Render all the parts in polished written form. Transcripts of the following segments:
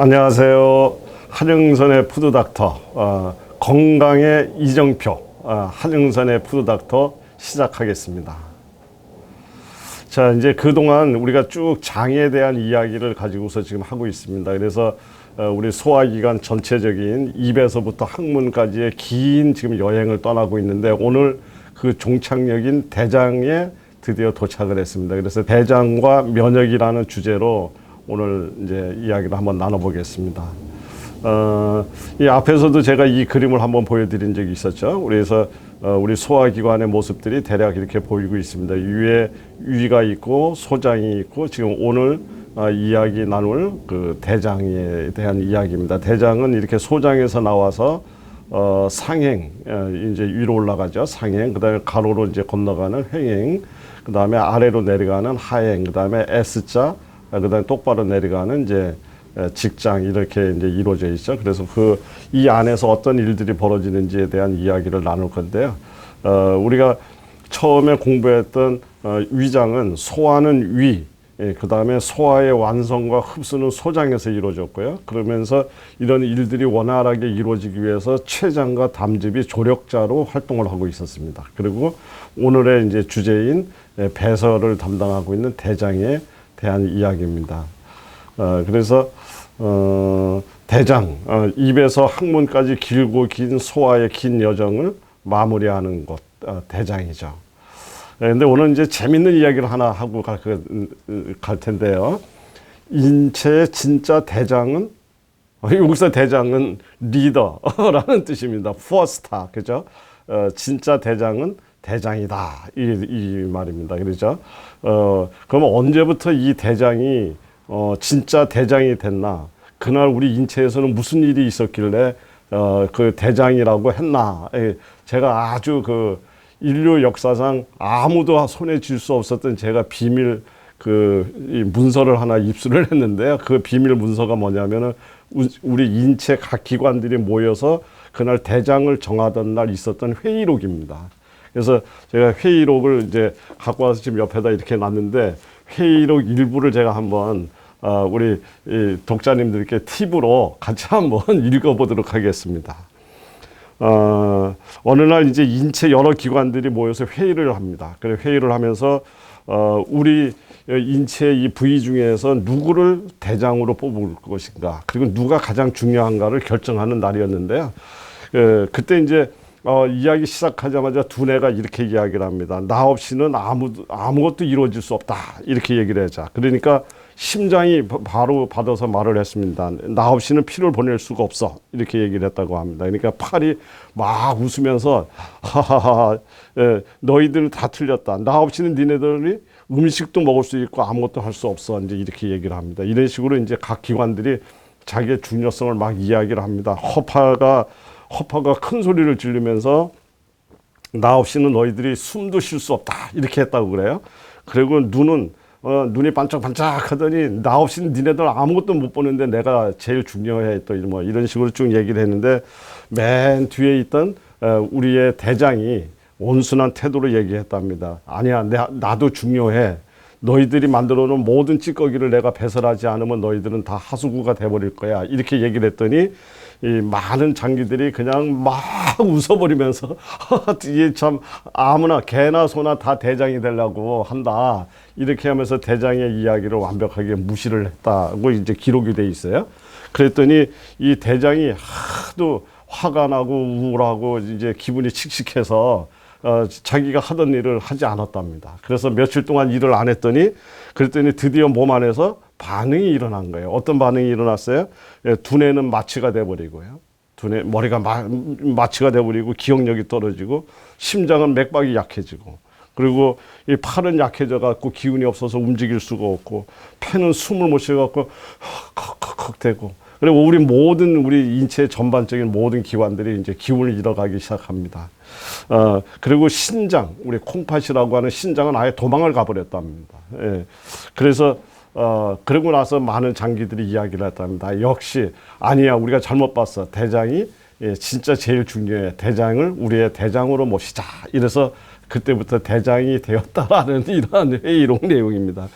안녕하세요. 한영선의 푸드닥터, 건강의 이정표, 한영선의 푸드닥터 시작하겠습니다. 자, 이제 그동안 우리가 쭉 장에 대한 이야기를 가지고서 지금 하고 있습니다. 그래서 우리 소화기관 전체적인 입에서부터 항문까지의 긴 지금 여행을 떠나고 있는데, 오늘 그 종착역인 대장에 드디어 도착을 했습니다. 그래서 대장과 면역이라는 주제로 오늘 이제 이야기를 한번 나눠보겠습니다. 이 앞에서도 제가 이 그림을 한번 보여드린 적이 있었죠. 그래서 우리 소화기관의 모습들이 대략 이렇게 보이고 있습니다. 위에 위가 있고 소장이 있고, 지금 오늘 이야기 나눌 그 대장에 대한 이야기입니다. 대장은 이렇게 소장에서 나와서 상행, 이제 위로 올라가죠. 상행, 그 다음에 가로로 이제 건너가는 횡행, 그 다음에 아래로 내려가는 하행, 그 다음에 S자, 그 다음에 똑바로 내려가는 이제 직장, 이렇게 이제 이루어져 있죠. 그래서 이 안에서 어떤 일들이 벌어지는지에 대한 이야기를 나눌 건데요. 우리가 처음에 공부했던 위장은 소화는 위, 그 다음에 소화의 완성과 흡수는 소장에서 이루어졌고요. 그러면서 이런 일들이 원활하게 이루어지기 위해서 췌장과 담즙이 조력자로 활동을 하고 있었습니다. 그리고 오늘의 이제 주제인 배설을 담당하고 있는 대장에 대한 이야기입니다. 그래서 대장, 입에서 항문까지 길고 긴 소화의 긴 여정을 마무리하는 곳, 대장이죠. 근데 오늘 이제 재밌는 이야기를 하나 하고 갈 텐데요. 인체의 진짜 대장은, 여기서 대장은 리더라는 뜻입니다. 포스타, 그죠? 진짜 대장은 대장이다, 이 말입니다. 그렇죠? 그러면 언제부터 이 대장이 진짜 대장이 됐나? 그날 우리 인체에서는 무슨 일이 있었길래 그 대장이라고 했나? 제가 아주 인류 역사상 아무도 손에 쥘 수 없었던 제가 비밀 이 문서를 하나 입수를 했는데요. 그 비밀 문서가 뭐냐면은 우리 인체 각 기관들이 모여서 그날 대장을 정하던 날 있었던 회의록입니다. 그래서 제가 회의록을 이제 갖고 와서 지금 옆에다 이렇게 놨는데, 회의록 일부를 제가 한번 우리 독자님들께 팁으로 같이 한번 읽어보도록 하겠습니다. 어느 날 이제 인체 여러 기관들이 모여서 회의를 합니다. 그래 회의를 하면서 우리 인체의 이 부위 중에서 누구를 대장으로 뽑을 것인가, 그리고 누가 가장 중요한가를 결정하는 날이었는데요. 그때 이제 이야기 시작하자마자 두뇌가 이렇게 이야기를 합니다. 나 없이는 아무것도 이루어질 수 없다, 이렇게 얘기를 하자. 그러니까 심장이 바로 받아서 말을 했습니다. 나 없이는 피를 보낼 수가 없어, 이렇게 얘기를 했다고 합니다. 그러니까 팔이 막 웃으면서 하하하, 너희들 다 틀렸다. 나 없이는 니네들이 음식도 먹을 수 있고 아무것도 할 수 없어, 이제 이렇게 얘기를 합니다. 이런 식으로 이제 각 기관들이 자기의 중요성을 막 이야기를 합니다. 허파가 큰 소리를 지르면서 나 없이는 너희들이 숨도 쉴 수 없다, 이렇게 했다고 그래요. 그리고 눈이 반짝반짝 하더니 나 없이는 니네들 아무것도 못 보는데 내가 제일 중요해, 또 뭐 이런 식으로 쭉 얘기를 했는데, 맨 뒤에 있던 우리의 대장이 온순한 태도로 얘기했답니다. 아니야, 나도 중요해. 너희들이 만들어 놓은 모든 찌꺼기를 내가 배설하지 않으면 너희들은 다 하수구가 돼버릴 거야, 이렇게 얘기를 했더니 이 많은 장기들이 그냥 막 웃어버리면서 이게 참 아무나 개나 소나 다 대장이 되려고 한다, 이렇게 하면서 대장의 이야기를 완벽하게 무시를 했다고 이제 기록이 돼 있어요. 그랬더니 이 대장이 하도 화가 나고 우울하고 이제 기분이 칙칙해서 자기가 하던 일을 하지 않았답니다. 그래서 며칠 동안 일을 안 했더니, 그랬더니 드디어 몸 안에서 반응이 일어난 거예요. 어떤 반응이 일어났어요? 두뇌는 마취가 돼버리고요. 머리가 마취가 돼버리고 기억력이 떨어지고, 심장은 맥박이 약해지고, 그리고 이 팔은 약해져 갖고 기운이 없어서 움직일 수가 없고, 폐는 숨을 못 쉬어 갖고 컥컥컥 되고, 그리고 우리 인체 전반적인 모든 기관들이 이제 기운을 잃어가기 시작합니다. 그리고 신장, 우리 콩팥이라고 하는 신장은 아예 도망을 가버렸답니다. 예. 그래서 그러고 나서 많은 장기들이 이야기를 했답니다. 역시 아니야, 우리가 잘못 봤어. 대장이 진짜 제일 중요해. 대장을 우리의 대장으로 모시자. 이래서 그때부터 대장이 되었다라는 이러한 회의록 내용입니다.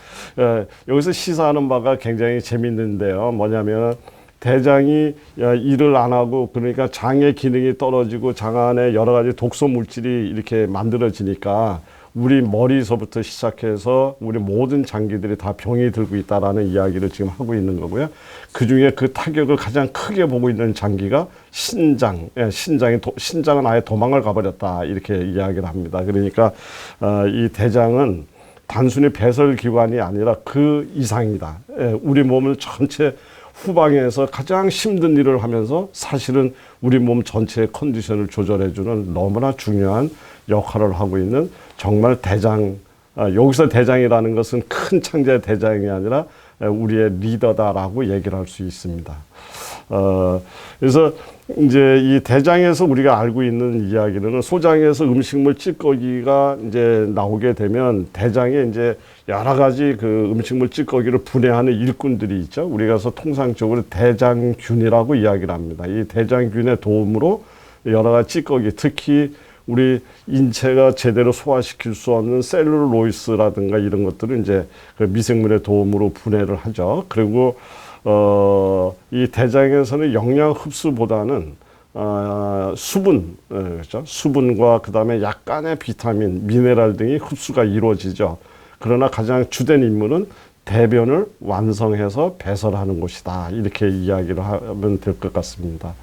여기서 시사하는 바가 굉장히 재밌는데요. 뭐냐면 대장이 일을 안 하고 그러니까 장의 기능이 떨어지고 장 안에 여러 가지 독소 물질이 이렇게 만들어지니까 우리 머리서부터 시작해서 우리 모든 장기들이 다 병이 들고 있다라는 이야기를 지금 하고 있는 거고요. 그 중에 그 타격을 가장 크게 보고 있는 장기가 신장. 신장은 아예 도망을 가버렸다 이렇게 이야기를 합니다. 그러니까 이 대장은 단순히 배설기관이 아니라 그 이상이다. 우리 몸을 전체 후방에서 가장 힘든 일을 하면서 사실은 우리 몸 전체의 컨디션을 조절해주는 너무나 중요한 역할을 하고 있는 정말 대장, 여기서 대장이라는 것은 큰 창자의 대장이 아니라 우리의 리더다라고 얘기를 할 수 있습니다. 그래서 이제 이 대장에서 우리가 알고 있는 이야기는 소장에서 음식물 찌꺼기가 이제 나오게 되면 대장에 이제 여러 가지 그 음식물 찌꺼기를 분해하는 일꾼들이 있죠. 우리가 통상적으로 대장균이라고 이야기를 합니다. 이 대장균의 도움으로 여러 가지 찌꺼기, 특히 우리 인체가 제대로 소화시킬 수 없는 셀룰로이스라든가 이런 것들은 이제 그 미생물의 도움으로 분해를 하죠. 그리고 이 대장에서는 영양 흡수보다는 수분, 그렇죠? 수분과 그 다음에 약간의 비타민, 미네랄 등이 흡수가 이루어지죠. 그러나 가장 주된 임무는 대변을 완성해서 배설하는 곳이다. 이렇게 이야기를 하면 될 것 같습니다.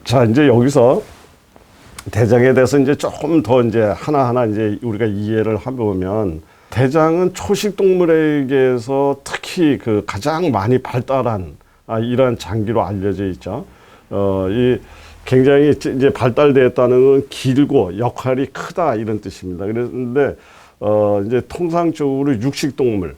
자, 이제 여기서 대장에 대해서 이제 조금 더 이제 하나하나 이제 우리가 이해를 해보면 대장은 초식 동물에게서 특히 그 가장 많이 발달한 이러한 장기로 알려져 있죠. 이 굉장히 이제 발달되었다는 건 길고 역할이 크다 이런 뜻입니다. 그런데 이제 통상적으로 육식 동물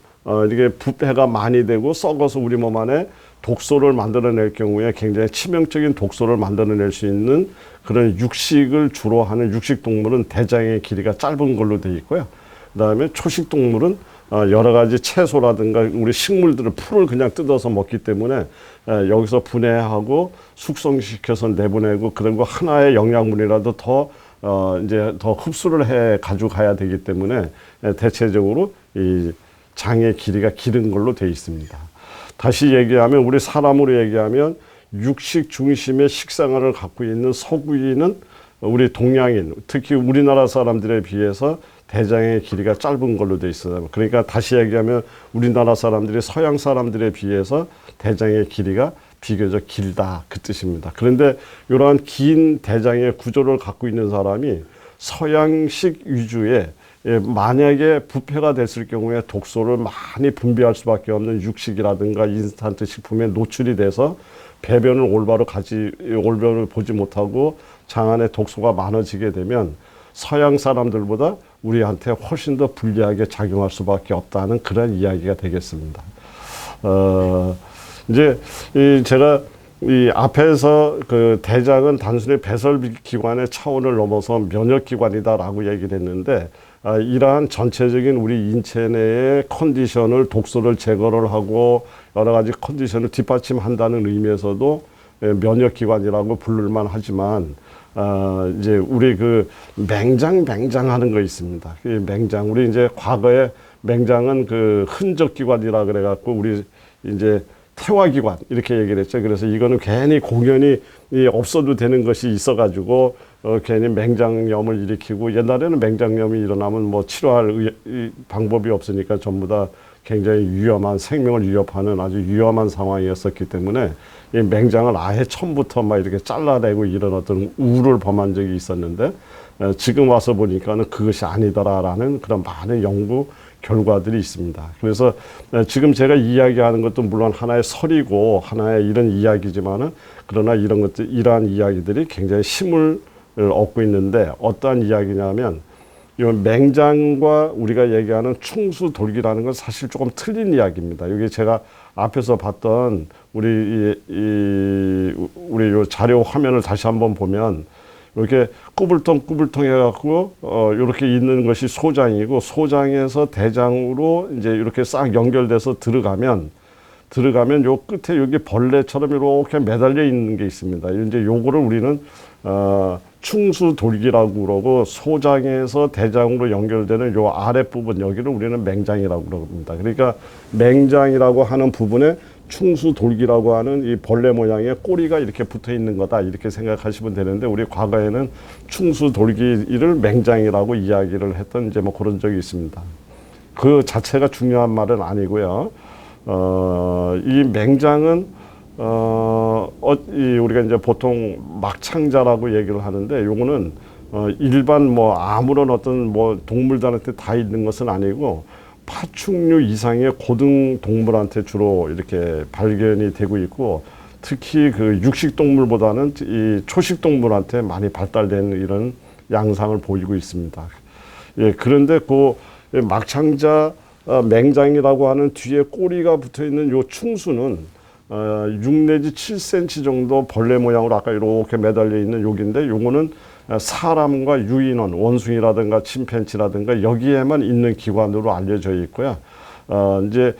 이게 부패가 많이 되고 썩어서 우리 몸 안에 독소를 만들어낼 경우에 굉장히 치명적인 독소를 만들어낼 수 있는 그런 육식을 주로 하는 육식 동물은 대장의 길이가 짧은 걸로 되어 있고요. 그다음에 초식 동물은 여러 가지 채소라든가 우리 식물들을 풀을 그냥 뜯어서 먹기 때문에 여기서 분해하고 숙성시켜서 내보내고 그리고 하나의 영양분이라도 더 이제 더 흡수를 해 가지고 가야 되기 때문에 대체적으로 이 장의 길이가 길은 걸로 되어 있습니다. 다시 얘기하면 우리 사람으로 얘기하면 육식 중심의 식생활을 갖고 있는 서구인은 우리 동양인, 특히 우리나라 사람들에 비해서 대장의 길이가 짧은 걸로 돼 있어요. 그러니까 다시 얘기하면 우리나라 사람들이 서양 사람들에 비해서 대장의 길이가 비교적 길다 그 뜻입니다. 그런데 이러한 긴 대장의 구조를 갖고 있는 사람이 서양식 위주의 만약에 부패가 됐을 경우에 독소를 많이 분비할 수밖에 없는 육식이라든가 인스턴트 식품에 노출이 돼서 배변을 올바로 보지 못하고 장 안에 독소가 많아지게 되면 서양 사람들보다 우리한테 훨씬 더 불리하게 작용할 수밖에 없다는 그런 이야기가 되겠습니다. 이제 제가 이 앞에서 그 대장은 단순히 배설기관의 차원을 넘어서 면역기관이다라고 얘기를 했는데 이러한 전체적인 우리 인체 내의 컨디션을 독소를 제거를 하고 여러 가지 컨디션을 뒷받침한다는 의미에서도 면역기관이라고 부를만 하지만 이제 우리 그 맹장하는 거 있습니다. 그 맹장 우리 이제 과거에 맹장은 그 흔적기관이라 그래갖고 우리 이제 태화기관 이렇게 얘기를 했죠. 그래서 이거는 괜히 공연이 없어도 되는 것이 있어가지고 괜히 맹장염을 일으키고 옛날에는 맹장염이 일어나면 뭐 치료할 방법이 없으니까 전부 다 굉장히 위험한 생명을 위협하는 아주 위험한 상황이었었기 때문에 이 맹장을 아예 처음부터 막 이렇게 잘라내고 이런 어떤 우를 범한 적이 있었는데 지금 와서 보니까는 그것이 아니더라라는 그런 많은 연구 결과들이 있습니다. 그래서 지금 제가 이야기하는 것도 물론 하나의 설이고 하나의 이런 이야기지만은 그러나 이런 것들 이러한 이야기들이 굉장히 힘을 얻고 있는데 어떠한 이야기냐면 이 맹장과 우리가 얘기하는 충수돌기라는 건 사실 조금 틀린 이야기입니다. 여기 제가 앞에서 봤던 우리 요 자료 화면을 다시 한번 보면 이렇게 꾸불통 해갖고 이렇게 있는 것이 소장이고 소장에서 대장으로 이제 이렇게 싹 연결돼서 들어가면 요 끝에 여기 벌레처럼 이렇게 매달려 있는 게 있습니다. 이제 요거를 우리는 충수돌기라고 그러고 소장에서 대장으로 연결되는 요 아랫부분 여기를 우리는 맹장이라고 그럽니다. 그러니까 맹장이라고 하는 부분에 충수돌기라고 하는 이 벌레 모양의 꼬리가 이렇게 붙어 있는 거다 이렇게 생각하시면 되는데, 우리 과거에는 충수돌기를 맹장이라고 이야기를 했던 이제 뭐 그런 적이 있습니다. 그 자체가 중요한 말은 아니고요. 이 맹장은 우리가 이제 보통 막창자라고 얘기를 하는데, 요거는 일반 뭐 아무런 어떤 뭐 동물들한테 다 있는 것은 아니고 파충류 이상의 고등 동물한테 주로 이렇게 발견이 되고 있고, 특히 그 육식 동물보다는 이 초식 동물한테 많이 발달된 이런 양상을 보이고 있습니다. 예, 그런데 그 막창자 맹장이라고 하는 뒤에 꼬리가 붙어 있는 요 충수는 6 내지 7cm 정도 벌레 모양으로 아까 이렇게 매달려 있는 여기인데, 요거는 사람과 유인원, 원숭이라든가 침팬지라든가 여기에만 있는 기관으로 알려져 있고요. 이제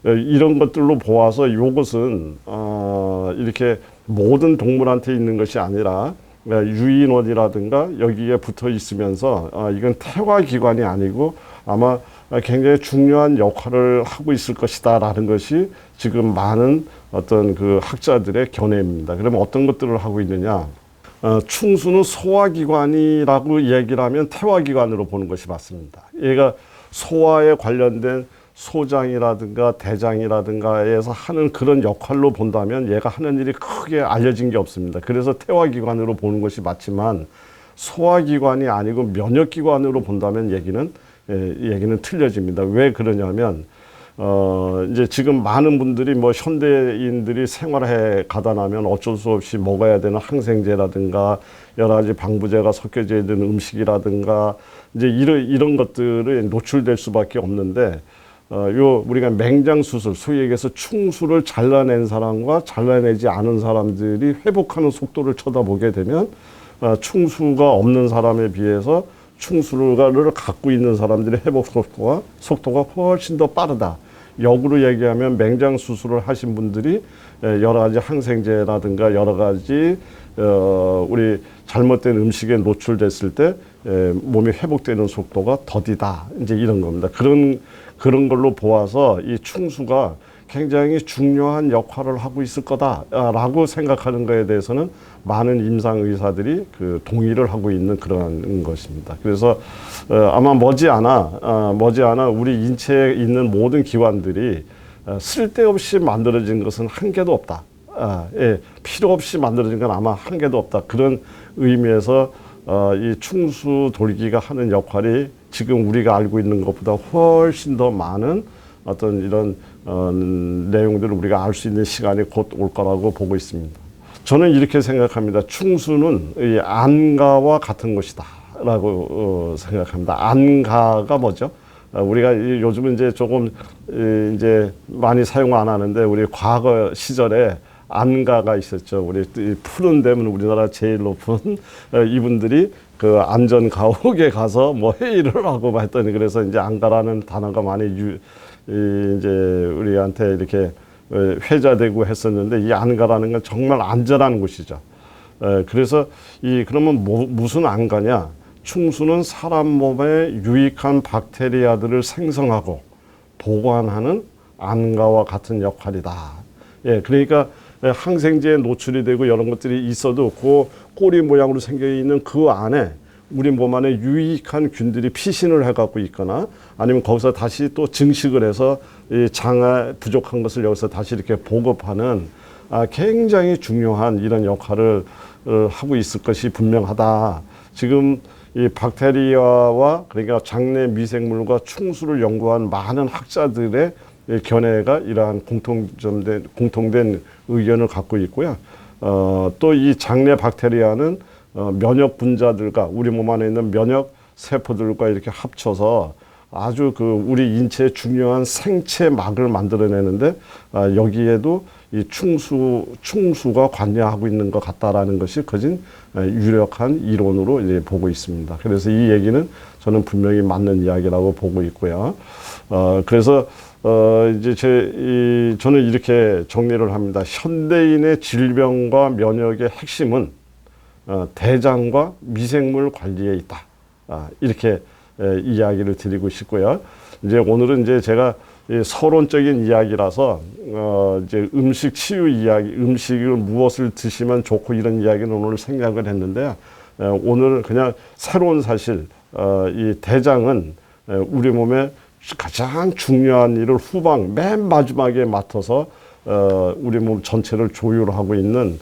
이런 것들로 보아서 요것은 이렇게 모든 동물한테 있는 것이 아니라 유인원이라든가 여기에 붙어 있으면서 이건 태화기관이 아니고 아마 굉장히 중요한 역할을 하고 있을 것이다라는 것이 지금 많은 어떤 그 학자들의 견해입니다. 그러면 어떤 것들을 하고 있느냐? 충수는 소화기관이라고 얘기를 하면 태화기관으로 보는 것이 맞습니다. 얘가 소화에 관련된 소장이라든가 대장이라든가에서 하는 그런 역할로 본다면 얘가 하는 일이 크게 알려진 게 없습니다. 그래서 태화기관으로 보는 것이 맞지만, 소화기관이 아니고 면역기관으로 본다면 얘기는 틀려집니다. 왜 그러냐면 이제 지금 많은 분들이 뭐 현대인들이 생활에 가다 나면 어쩔 수 없이 먹어야 되는 항생제라든가 여러 가지 방부제가 섞여져 있는 음식이라든가 이제 이런 것들에 노출될 수밖에 없는데, 우리가 맹장 수술, 소위 얘기해서 충수를 잘라낸 사람과 잘라내지 않은 사람들이 회복하는 속도를 쳐다보게 되면 충수가 없는 사람에 비해서 충수를 갖고 있는 사람들의 회복 속도가 훨씬 더 빠르다. 역으로 얘기하면 맹장 수술을 하신 분들이 여러 가지 항생제라든가 여러 가지 우리 잘못된 음식에 노출됐을 때 몸이 회복되는 속도가 더디다. 이제 이런 겁니다. 그런 걸로 보아서 이 충수가 굉장히 중요한 역할을 하고 있을 거다라고 생각하는 것에 대해서는 많은 임상 의사들이 그 동의를 하고 있는 그런 것입니다. 그래서 아마 머지않아 우리 인체에 있는 모든 기관들이 쓸데없이 만들어진 것은 한 개도 없다. 필요 없이 만들어진 건 아마 한 개도 없다. 그런 의미에서 이 충수 돌기가 하는 역할이 지금 우리가 알고 있는 것보다 훨씬 더 많은 어떤 이런 내용들을 우리가 알 수 있는 시간이 곧 올 거라고 보고 있습니다. 저는 이렇게 생각합니다. 충수는 이 안가와 같은 것이다 라고 생각합니다. 안가가 뭐죠? 우리가 요즘은 이제 조금 이제 많이 사용 안 하는데, 우리 과거 시절에 안가가 있었죠. 우리 푸른 데면 우리나라 제일 높은 이분들이 그 안전가옥에 가서 뭐 회의를 하고 했더니, 그래서 이제 안가라는 단어가 많이 이제 우리한테 이렇게 회자되고 했었는데, 이 안가라는 건 정말 안전한 곳이죠. 그래서 그러면 무슨 안가냐? 충수는 사람 몸에 유익한 박테리아들을 생성하고 보관하는 안가와 같은 역할이다. 그러니까 항생제에 노출이 되고 이런 것들이 있어도 그 꼬리 모양으로 생겨 있는 그 안에 우리 몸 안에 유익한 균들이 피신을 해갖고 있거나, 아니면 거기서 다시 또 증식을 해서 이 장에 부족한 것을 여기서 다시 이렇게 보급하는 굉장히 중요한 이런 역할을 하고 있을 것이 분명하다. 지금 이 박테리아와, 그러니까 장내 미생물과 충수를 연구한 많은 학자들의 견해가 이러한 공통된 의견을 갖고 있고요. 또 이 장내 박테리아는 면역 분자들과 우리 몸 안에 있는 면역 세포들과 이렇게 합쳐서 아주 우리 인체의 중요한 생체막을 만들어내는데, 여기에도 이 충수가 관여하고 있는 것 같다라는 것이 거진 유력한 이론으로 이제 보고 있습니다. 그래서 이 얘기는 저는 분명히 맞는 이야기라고 보고 있고요. 그래서 이제 저는 이렇게 정리를 합니다. 현대인의 질병과 면역의 핵심은 대장과 미생물 관리에 있다. 이렇게 이야기를 드리고 싶고요. 이제 오늘은 이제 제가 이 서론적인 이야기라서 이제 음식 치유 이야기, 음식을 무엇을 드시면 좋고 이런 이야기는 오늘 생각을 했는데 오늘 그냥 새로운 사실, 이 대장은 우리 몸에 가장 중요한 일을 후방 맨 마지막에 맡아서 우리 몸 전체를 조율하고 있는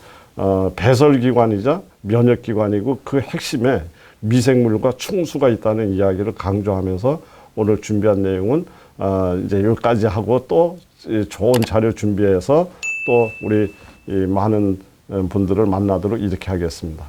배설기관이자 면역기관이고 그 핵심에 미생물과 충수가 있다는 이야기를 강조하면서 오늘 준비한 내용은 이제 여기까지 하고 또 좋은 자료 준비해서 또 우리 많은 분들을 만나도록 이렇게 하겠습니다.